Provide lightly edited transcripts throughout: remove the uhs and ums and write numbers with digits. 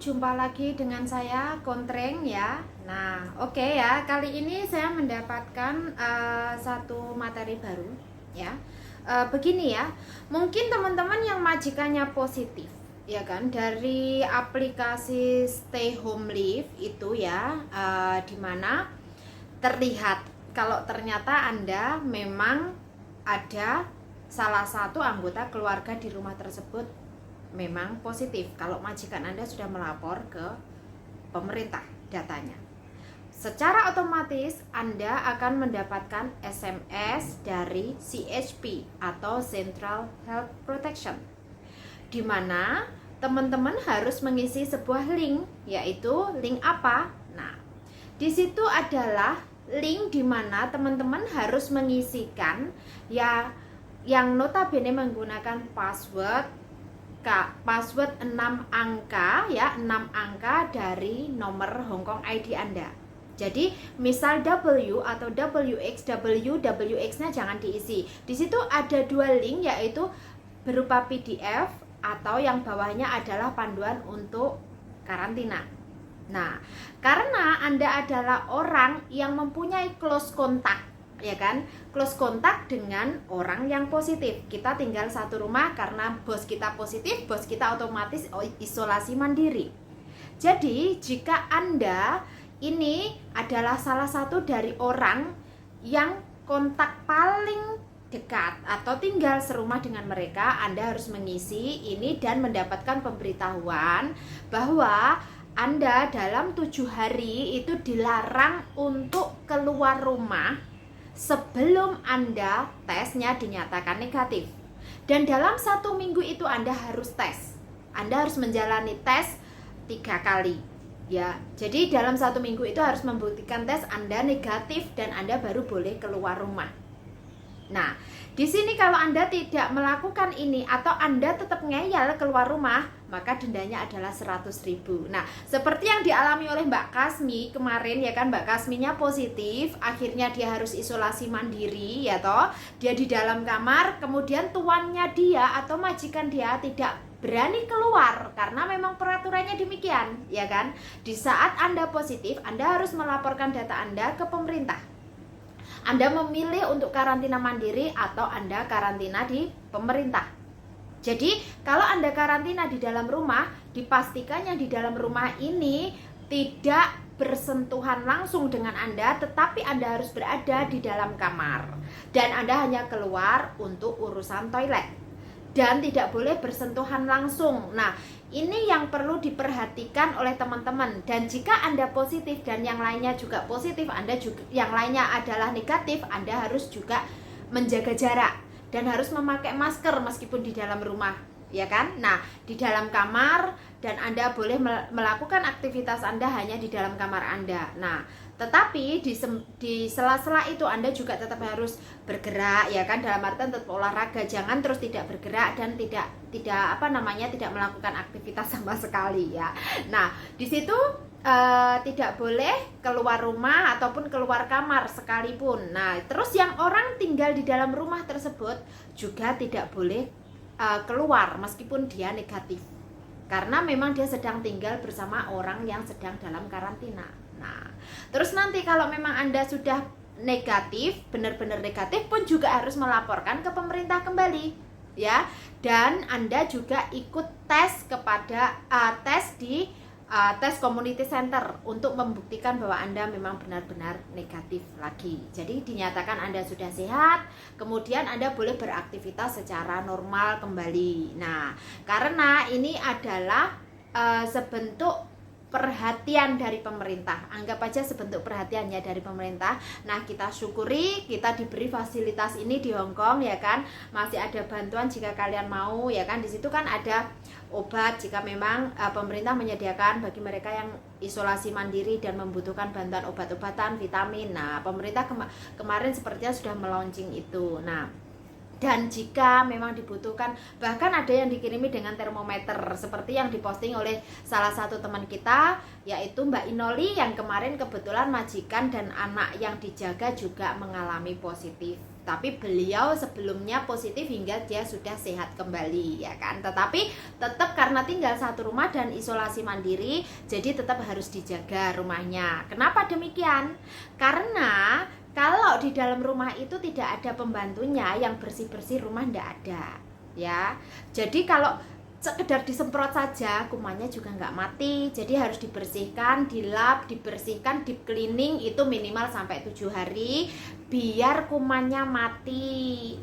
jumpa lagi dengan saya Kontreng ya. Nah, oke ya. Kali ini saya mendapatkan satu materi baru ya. Begini ya. Mungkin teman-teman yang majikannya positif, ya kan, dari aplikasi Stay Home Live itu ya, dimana terlihat kalau ternyata Anda memang ada salah satu anggota keluarga di rumah tersebut memang positif. Kalau majikan Anda sudah melapor ke pemerintah datanya, secara otomatis Anda akan mendapatkan SMS dari CHP atau Central Health Protection, di mana teman-teman harus mengisi sebuah link, yaitu link apa? Nah, di situ adalah link di mana teman-teman harus mengisikan ya, yang notabene menggunakan password 6 angka ya, 6 angka dari nomor Hongkong ID Anda. Jadi misal W atau WX-nya jangan diisi. Di situ ada dua link, yaitu berupa PDF atau yang bawahnya adalah panduan untuk karantina. Nah, karena Anda adalah orang yang mempunyai close contact, ya kan, close kontak dengan orang yang positif. Kita tinggal satu rumah karena bos kita positif, bos kita otomatis isolasi mandiri. Jadi jika Anda ini adalah salah satu dari orang yang kontak paling dekat atau tinggal serumah dengan mereka, Anda harus mengisi ini dan mendapatkan pemberitahuan bahwa Anda dalam 7 hari itu dilarang untuk keluar rumah sebelum Anda tesnya dinyatakan negatif. Dan dalam 1 minggu itu Anda harus tes. Anda harus menjalani tes 3 kali ya. Jadi dalam 1 minggu itu harus membuktikan tes Anda negatif dan Anda baru boleh keluar rumah. Nah, di sini kalau Anda tidak melakukan ini atau Anda tetap ngeyel keluar rumah, maka dendanya adalah 100.000. Nah, seperti yang dialami oleh Mbak Kasmi kemarin ya kan, Mbak Kasminya positif, akhirnya dia harus isolasi mandiri ya toh. Dia di dalam kamar, kemudian tuannya dia atau majikan dia tidak berani keluar karena memang peraturannya demikian, ya kan? Di saat Anda positif, Anda harus melaporkan data Anda ke pemerintah. Anda memilih untuk karantina mandiri atau Anda karantina di pemerintah. Jadi, kalau Anda karantina di dalam rumah, dipastikan yang di dalam rumah ini tidak bersentuhan langsung dengan Anda, tetapi Anda harus berada di dalam kamar. Dan Anda hanya keluar untuk urusan toilet. Dan tidak boleh bersentuhan langsung. Nah, ini yang perlu diperhatikan oleh teman-teman. Dan jika Anda positif dan yang lainnya juga positif, Anda juga yang lainnya adalah negatif, Anda harus juga menjaga jarak dan harus memakai masker meskipun di dalam rumah, ya kan? Nah, di dalam kamar dan Anda boleh melakukan aktivitas Anda hanya di dalam kamar Anda. Nah, tetapi di sela-sela itu Anda juga tetap harus bergerak, ya kan, dalam artian tetap olahraga, jangan terus tidak bergerak dan tidak melakukan aktivitas sama sekali ya. Nah, di situ tidak boleh keluar rumah ataupun keluar kamar sekalipun. Nah, terus yang orang tinggal di dalam rumah tersebut juga tidak boleh keluar meskipun dia negatif, karena memang dia sedang tinggal bersama orang yang sedang dalam karantina. Nah, terus nanti kalau memang Anda sudah negatif, benar-benar negatif pun juga harus melaporkan ke pemerintah kembali ya. Dan Anda juga ikut tes kepada tes community center untuk membuktikan bahwa Anda memang benar-benar negatif lagi. Jadi dinyatakan Anda sudah sehat, kemudian Anda boleh beraktivitas secara normal kembali. Nah, karena ini adalah sebentuk perhatian dari pemerintah, anggap aja sebentuk perhatiannya dari pemerintah. Nah, kita syukuri kita diberi fasilitas ini di Hongkong, ya kan. Masih ada bantuan jika kalian mau, ya kan. Di situ kan ada obat jika memang pemerintah menyediakan bagi mereka yang isolasi mandiri dan membutuhkan bantuan obat-obatan, vitamin. Nah, pemerintah kemarin sepertinya sudah melaunching itu. Nah, Dan jika memang dibutuhkan, bahkan ada yang dikirimi dengan termometer seperti yang diposting oleh salah satu teman kita, yaitu Mbak Inoli, yang kemarin kebetulan majikan dan anak yang dijaga juga mengalami positif. Tapi beliau sebelumnya positif hingga dia sudah sehat kembali, ya kan. Tetapi tetap karena tinggal satu rumah dan isolasi mandiri, jadi tetap harus dijaga rumahnya. Kenapa demikian? Karena kalau di dalam rumah itu tidak ada pembantunya yang bersih-bersih rumah, tidak ada, ya. Jadi kalau sekedar disemprot saja, kumannya juga nggak mati. Jadi harus dibersihkan, dilap, dibersihkan, deep cleaning itu minimal sampai 7 hari biar kumannya mati.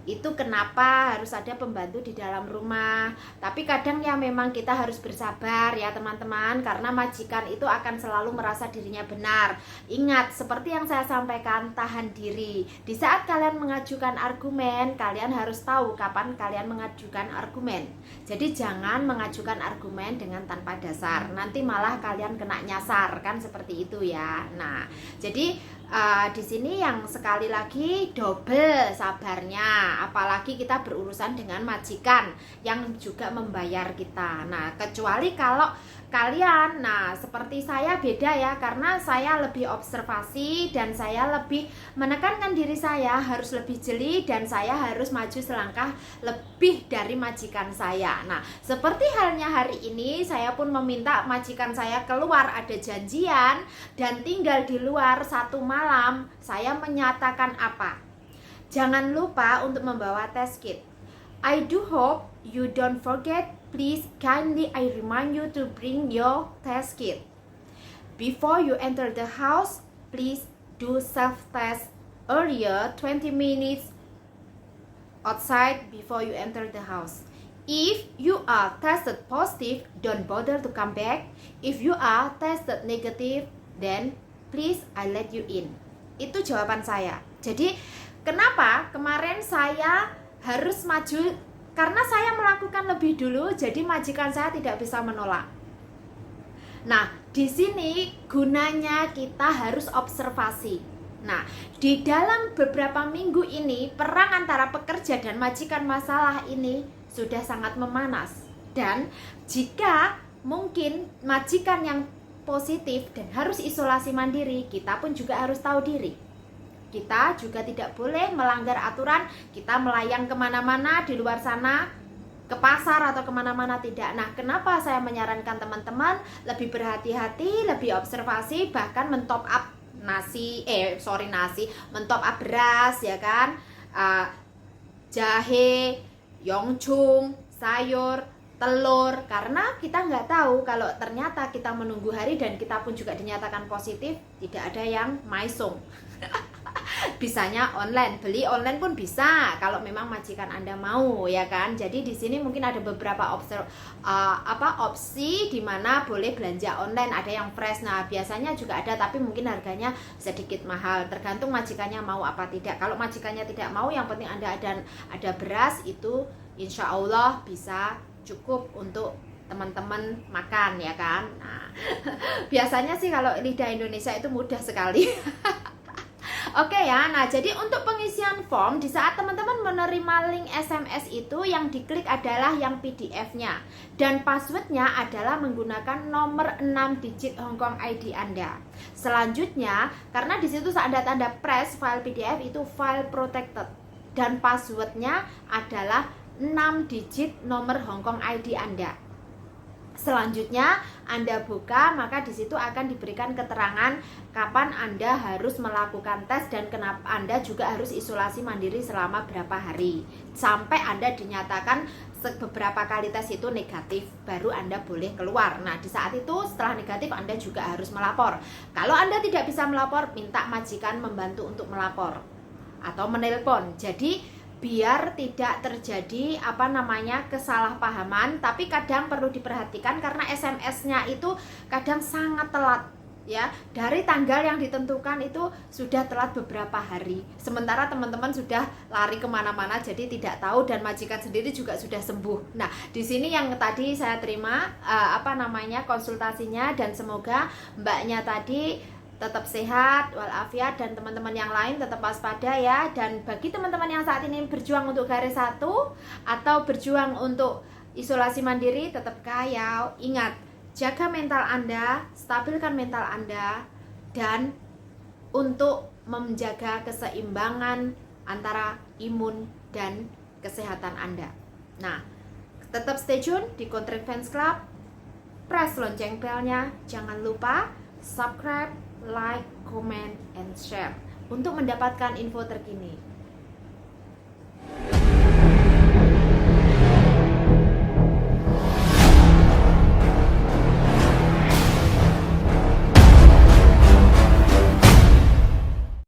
Itu kenapa harus ada pembantu di dalam rumah. Tapi kadang ya memang kita harus bersabar ya teman-teman, karena majikan itu akan selalu merasa dirinya benar. Ingat, seperti yang saya sampaikan, tahan diri. Di saat kalian mengajukan argumen, kalian harus tahu kapan kalian mengajukan argumen. Jadi jangan mengajukan argumen dengan tanpa dasar, nanti malah kalian kena nyasar, kan seperti itu ya. Nah, jadi di sini yang sekali lagi double sabarnya, apalagi kita berurusan dengan majikan yang juga membayar kita. Nah, kecuali kalau kalian, nah seperti saya beda ya, karena saya lebih observasi dan saya lebih menekankan diri saya harus lebih jeli dan saya harus maju selangkah lebih dari majikan saya. Nah, seperti halnya hari ini saya pun meminta majikan saya keluar, ada janjian dan tinggal di luar 1 malam. Saya menyatakan apa? Jangan lupa untuk membawa test kit. I do hope you don't forget. Please kindly I remind you to bring your test kit. Before you enter the house, please do self-test earlier 20 minutes outside before you enter the house. If you are tested positive, don't bother to come back. If you are tested negative, then please I let you in. Itu jawaban saya. Jadi kenapa kemarin saya harus maju? Karena saya melakukan lebih dulu, jadi majikan saya tidak bisa menolak. Nah, di sini gunanya kita harus observasi. Nah, di dalam beberapa minggu ini, perang antara pekerja dan majikan masalah ini sudah sangat memanas. Dan jika mungkin majikan yang positif dan harus isolasi mandiri, kita pun juga harus tahu diri. Kita juga tidak boleh melanggar aturan, kita melayang kemana-mana di luar sana, ke pasar atau kemana-mana tidak. Nah, kenapa saya menyarankan teman-teman lebih berhati-hati, lebih observasi, bahkan mentop up mentop up beras ya kan, jahe, yongchung, sayur, telur, karena kita nggak tahu kalau ternyata kita menunggu hari dan kita pun juga dinyatakan positif, tidak ada yang maisong. Bisanya online, beli online pun bisa kalau memang majikan Anda mau ya kan. Jadi di sini mungkin ada beberapa opsi di mana boleh belanja online, ada yang fresh. Nah, biasanya juga ada tapi mungkin harganya sedikit mahal, tergantung majikannya mau apa tidak. Kalau majikannya tidak mau, yang penting Anda ada beras, itu insya Allah bisa cukup untuk teman-teman makan ya kan. Nah, biasanya sih kalau lidah Indonesia itu mudah sekali. Oke ya, nah jadi untuk pengisian form, di saat teman-teman menerima link SMS itu, yang diklik adalah yang PDF-nya. Dan passwordnya adalah menggunakan nomor 6 digit Hongkong ID Anda. Selanjutnya, karena di situ saat Anda press file PDF itu file protected. Dan passwordnya adalah 6 digit nomor Hongkong ID Anda. Selanjutnya Anda buka, maka di situ akan diberikan keterangan kapan Anda harus melakukan tes dan kenapa Anda juga harus isolasi mandiri selama berapa hari. Sampai Anda dinyatakan beberapa kali tes itu negatif, baru Anda boleh keluar. Nah, di saat itu setelah negatif Anda juga harus melapor. Kalau Anda tidak bisa melapor, minta majikan membantu untuk melapor atau menelpon. Jadi biar tidak terjadi kesalahpahaman. Tapi kadang perlu diperhatikan karena SMS-nya itu kadang sangat telat ya, dari tanggal yang ditentukan itu sudah telat beberapa hari, sementara teman-teman sudah lari kemana-mana jadi tidak tahu, dan majikan sendiri juga sudah sembuh. Nah, di sini yang tadi saya terima konsultasinya, dan semoga mbaknya tadi tetap sehat walafiat, dan teman-teman yang lain tetap waspada ya. Dan bagi teman-teman yang saat ini berjuang untuk garis satu atau berjuang untuk isolasi mandiri, tetap kaya, ingat, jaga mental Anda, stabilkan mental Anda, dan untuk menjaga keseimbangan antara imun dan kesehatan Anda. Nah, tetap stay tune di Kontreng Fans Club, press lonceng belnya, jangan lupa subscribe, like, comment, and share untuk mendapatkan info terkini.